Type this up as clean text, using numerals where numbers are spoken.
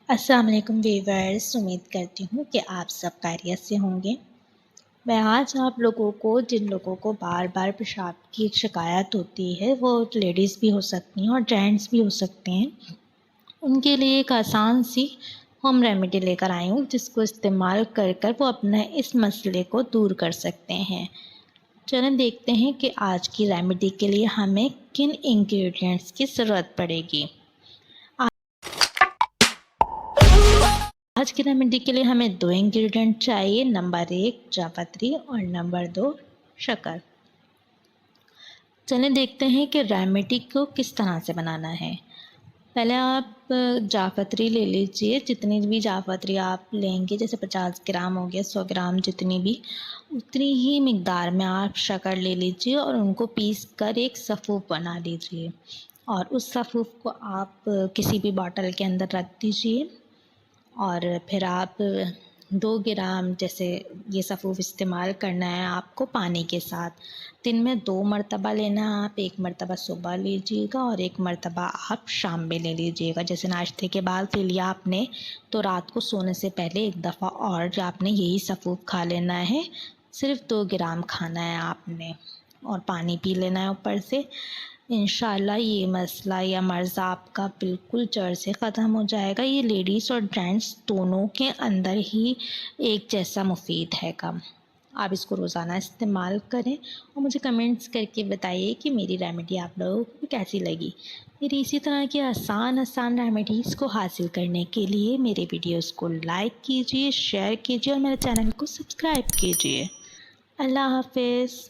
अस्सलाम वालेकुम वीवर्स, उम्मीद करती हूँ कि आप सब खैरियत से होंगे। मैं आज आप लोगों को, जिन लोगों को बार-बार पेशाब की शिकायत होती है, वो लेडीज़ भी हो सकती हैं और जेंट्स भी हो सकते हैं, उनके लिए एक आसान सी होम रेमेडी लेकर आई हूँ, जिसको इस्तेमाल कर कर वो अपने इस मसले को दूर कर सकते हैं। चलें देखते हैं कि आज की रेमेडी के लिए हमें किन इंग्रेडिएंट्स की ज़रूरत पड़ेगी। आज की रेमेडी के लिए हमें 2 इंग्रेडिएंट चाहिए। नंबर 1 जापत्री और नंबर 2 शक्कर। चलिए देखते हैं कि रेमेडी को किस तरह से बनाना है। पहले आप जापत्री ले लीजिए, जितनी भी जापत्री आप लेंगे, जैसे 50 ग्राम हो गया, 100 ग्राम, जितनी भी, उतनी ही मिकदार में आप शक्कर ले लीजिए और उनको पीस कर एक सफ़ूफ बना लीजिए। और उस सफ़ूफ को आप किसी भी बॉटल के अंदर रख दीजिए। और फिर आप 2 ग्राम, जैसे ये सफ़ूफ इस्तेमाल करना है आपको पानी के साथ। दिन में 2 मरतबा लेना है आप, 1 मरतबा सुबह लीजिएगा और 1 मरतबा आप शाम में ले लीजिएगा। जैसे नाश्ते के बाद ले लिया आपने, तो रात को सोने से पहले एक दफ़ा और जो आपने यही सफ़ूफ खा लेना है। सिर्फ़ 2 ग्राम खाना है आपने और पानी पी लेना है ऊपर से। इंशाल्लाह ये मसला या मर्ज़ आपका बिल्कुल जड़ से ख़त्म हो जाएगा। ये लेडीज़ और जेंट्स दोनों के अंदर ही एक जैसा मुफीद है काम। आप इसको रोज़ाना इस्तेमाल करें और मुझे कमेंट्स करके बताइए कि मेरी रेमेडी आप लोगों को कैसी लगी। मेरी इसी तरह की आसान रेमेडीज़ को हासिल करने के लिए मेरे वीडियोज़ को लाइक कीजिए, शेयर कीजिए और मेरे चैनल को सब्सक्राइब कीजिए। अल्लाह हाफ़िज़।